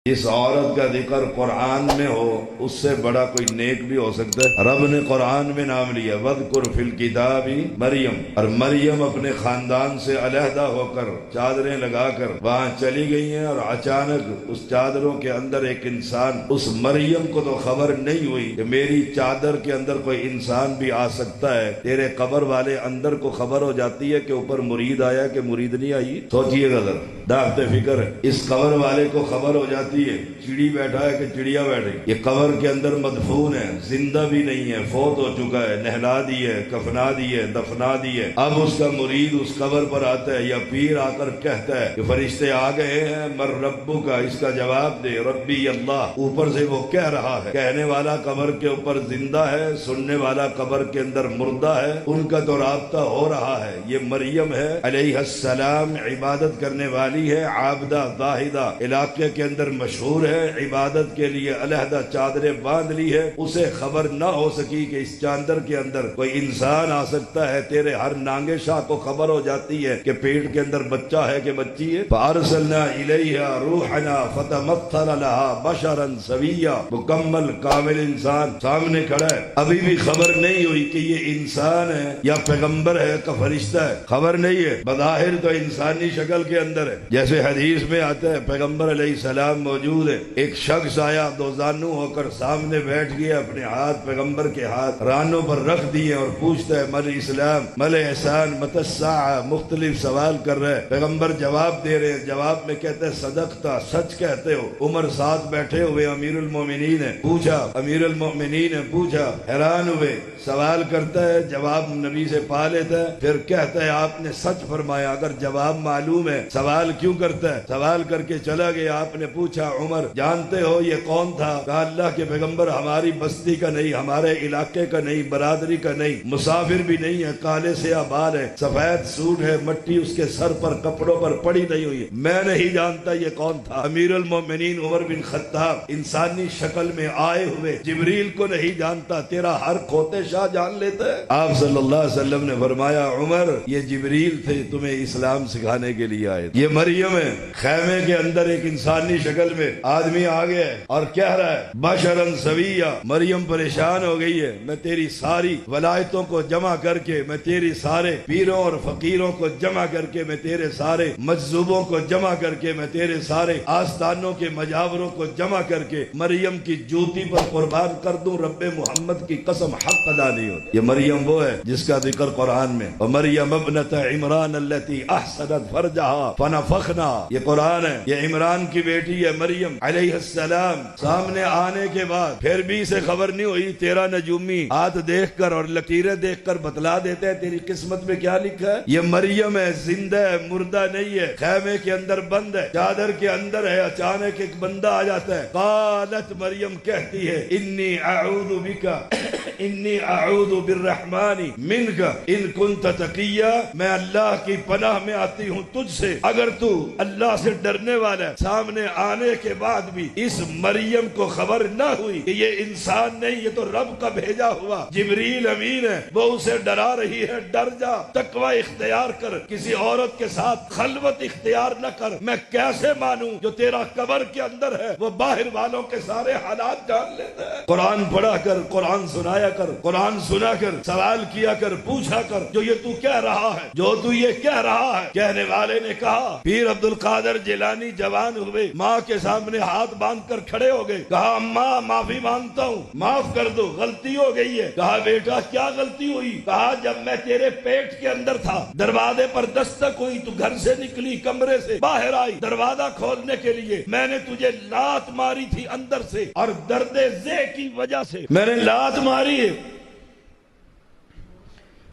اس عورت کا ذکر قرآن میں ہو اس سے بڑا کوئی نیک بھی ہو سکتا ہے؟ رب نے قرآن میں نام لیا وَاذْكُرْ فِي الْكِتَابِ مریم، اور مریم اپنے خاندان سے علیحدہ ہو کر چادریں لگا کر وہاں چلی گئی ہیں، اور اچانک اس چادروں کے اندر ایک انسان، اس مریم کو تو خبر نہیں ہوئی کہ میری چادر کے اندر کوئی انسان بھی آ سکتا ہے، تیرے قبر والے اندر کو خبر ہو جاتی ہے کہ اوپر مرید آیا کہ مرید نہیں آئی۔ سوچئے گا ذرا، داغت فکر ہے، اس قبر والے کو خبر ہو جاتی ہے چڑی بیٹھا ہے کہ چڑیا بیٹھے، یہ قبر کے اندر مدفون ہے، زندہ بھی نہیں ہے، فوت ہو چکا ہے، نہلا دی ہے، کفنا دی ہے، دفنا دی ہے۔ اب اس کا مرید اس قبر پر آتا ہے یا پیر آ کر کہتا ہے کہ فرشتے آ گئے ہیں، مر ربو کا، اس کا جواب دے ربی اللہ۔ اوپر سے وہ کہہ رہا ہے، کہنے والا قبر کے اوپر زندہ ہے، سننے والا قبر کے اندر مردہ ہے، ان کا تو رابطہ ہو رہا ہے۔ یہ مریم ہے علیہ السلام، عبادت کرنے والی ہے، عابدہ زاہدہ، علاقے کے اندر مشہور ہے، عبادت کے لیے علیحدہ چادریں باندھ لی ہے۔ اسے خبر نہ ہو سکی کہ اس چادر کے اندر کوئی انسان آ سکتا ہے، تیرے ہر نانگے شاہ کو خبر ہو جاتی ہے کہ پیٹ کے اندر بچہ ہے کہ بچی ہے۔ فَأَرْسَلْنَا إِلَيْهَا رُوحَنَا فَتَمَثَّلَ لَهَا بَشَرًا سَوِيًّا، مکمل کامل انسان سامنے کھڑا ہے، ابھی بھی خبر نہیں ہوئی کہ یہ انسان ہے یا پیغمبر ہے کہ فرشتہ ہے، خبر نہیں ہے، بظاہر تو انسانی شکل کے اندر ہے۔ جیسے حدیث میں آتا ہے پیغمبر علیہ السلام موجود ہے، ایک شخص آیا دو زانو ہو کر سامنے بیٹھ گیا، اپنے ہاتھ پیغمبر کے ہاتھ رانوں پر رکھ دیے اور پوچھتا ہے مل اسلام مل احسان مت الساعہ، مختلف سوال کر رہے ہیں، پیغمبر جواب دے رہے ہیں، جواب میں کہتے ہیں صدقتا، سچ کہتے ہو۔ عمر ساتھ بیٹھے ہوئے امیر المومنین ہے، پوچھا، امیر المومنین ہے پوچھا، حیران ہوئے، سوال کرتا ہے، جواب نبی سے پا لیتا ہے، پھر کہتا ہے آپ نے سچ فرمایا۔ اگر جواب معلوم ہے سوال کیوں کرتا ہے؟ سوال کر کے چلا گیا، آپ نے پوچھا عمر جانتے ہو یہ کون تھا؟ کہا اللہ کے پیغمبر ہماری بستی کا نہیں، ہمارے علاقے کا نہیں، برادری کا نہیں، مسافر بھی نہیں ہے، کالے سیاہ بال ہے، سفید سوٹ ہے، مٹی اس کے سر پر کپڑوں پر پڑی نہیں ہوئی ہے، میں نہیں جانتا یہ کون تھا۔ امیر المومنین عمر بن خطاب انسانی شکل میں آئے ہوئے جبریل کو نہیں جانتا، تیرا ہر کھوتے شاہ جان لیتا ہے۔ آپ صلی اللہ علیہ وسلم نے فرمایا عمر یہ جبریل تھے، تمہیں اسلام سکھانے کے لیے آئے۔ یہ مریم ہے، خیمے کے اندر ایک انسانی شکل میں آدمی آ گیا ہے اور کہہ رہا ہے بشرن سویہ۔ مریم پریشان ہو گئی ہے، میں تیری ساری ولایتوں کو جمع کر کے، میں تیری سارے پیروں اور فقیروں کو جمع کر کے، میں تیرے سارے مجذوبوں کو جمع کر کے، میں تیرے سارے آستانوں کے مجاوروں کو جمع کر کے مریم کی جوتی پر قربان کر دوں، رب محمد کی قسم حق ادا نہیں ہوتی۔ یہ مریم وہ ہے جس کا ذکر قرآن میں وَمَرْيَمَ ابْنَتَ عِمْرَانَ الَّتِي أَحْسَنَتْ فَرْجَهَا فَنَفَخْنَا، یہ قرآن ہے، یہ عمران کی بیٹی ہے مریم علیہ السلام۔ سامنے آنے کے بعد پھر بھی اسے خبر نہیں ہوئی، تیرا نجومی ہاتھ دیکھ کر اور لکیریں دیکھ کر بتلا دیتے ہیں تیری قسمت میں کیا لکھا ہے۔ یہ مریم ہے، زندہ ہے، مردہ نہیں ہے، خیمے کے اندر بند ہے، چادر کے اندر ہے۔ اچانک ایک بندہ آ جاتا ہے، قالت مریم کہتی ہے انی اعوذ بک انی اعوذ بالرحمن منک ان کنت تقیا، میں اللہ کی پناہ میں آتی ہوں تجھ سے اگر تو اللہ سے ڈرنے والا ہے۔ سامنے آنے کے بعد بھی اس مریم کو خبر نہ ہوئی کہ یہ انسان نہیں، یہ تو رب کا بھیجا ہوا جبریل امین ہے، وہ اسے ڈرا رہی ہے، ڈر جا، تقوی اختیار کر، کسی عورت کے ساتھ خلوت اختیار نہ کر۔ میں کیسے مانوں جو تیرا قبر کے اندر ہے وہ باہر والوں کے سارے حالات جان لیتا ہے۔ قرآن پڑھا کر، قرآن سنایا کر، قرآن سنا کر، سوال کیا کر، پوچھا کر جو یہ تو کہہ رہا ہے، جو تو یہ کہہ رہا ہے۔ کہنے والے نے کہا، پیر عبد القادر جیلانی جوان ہوئے، ماں کے سامنے ہاتھ باندھ کر کھڑے ہو گئے، کہا اماں معافی مانگتا ہوں، معاف کر دو، غلطی ہو گئی ہے۔ کہا بیٹا کیا غلطی ہوئی؟ کہا جب میں تیرے پیٹ کے اندر تھا، دروازے پر دستک ہوئی، تو گھر سے نکلی، کمرے سے باہر آئی، دروازہ کھولنے کے لیے میں نے تجھے لات ماری تھی اندر سے، اور درد ذہ کی وجہ سے میں نے لات ماری ہے،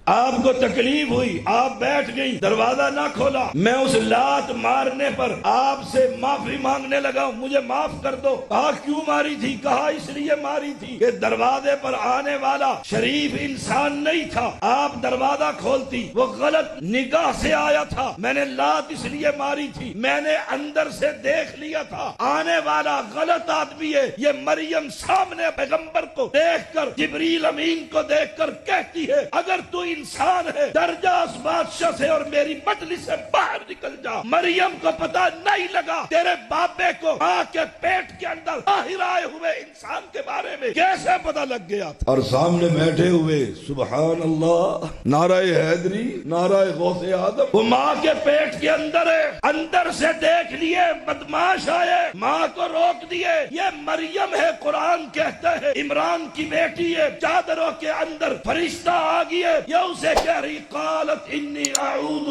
آپ کو تکلیف ہوئی، آپ بیٹھ گئی، دروازہ نہ کھولا، میں اس لات مارنے پر آپ سے معافی مانگنے لگا ہوں، مجھے معاف کر دو۔ کہا کیوں ماری تھی؟ کہا اس لیے ماری تھی کہ دروازے پر آنے والا شریف انسان نہیں تھا، آپ دروازہ کھولتی، وہ غلط نگاہ سے آیا تھا، میں نے لات اس لیے ماری تھی، میں نے اندر سے دیکھ لیا تھا آنے والا غلط آدمی ہے۔ یہ مریم سامنے پیغمبر کو دیکھ کر، جبریل امین کو دیکھ کر کہتی ہے اگر تو انسان ہے، درجہ اس بادشاہ سے اور میری مجلس سے باہر نکل جا۔ مریم کو پتا نہیں لگا تیرے بابے کو ماں کے پیٹ کے اندر باہر آئے ہوئے انسان کے بارے میں کیسے پتا لگ گیا تھا؟ اور سامنے بیٹھے ہوئے سبحان اللہ، نعرہ حیدری، نعرہ غوث آدم۔ وہ ماں کے پیٹ کے اندر ہے، اندر سے دیکھ لیے بدماش آئے، ماں کو روک دیے۔ یہ مریم ہے، قرآن کہتا ہے عمران کی بیٹی ہے، چادروں کے اندر فرشتہ آ گئے، یہ اسے کہہ رہی قالت انی اعوذ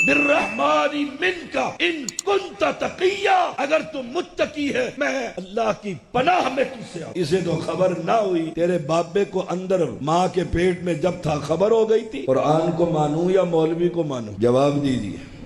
بالرحمن منک ان کنت تقیا، اگر تم متقی ہے میں اللہ کی پناہ میں تجھ سے آؤں۔ اسے تو خبر نہ ہوئی تیرے بابے کو اندر ماں کے پیٹ میں جب تھا خبر ہو گئی تھی۔ قرآن کو مانوں یا مولوی کو مانوں؟ جواب دیجیے۔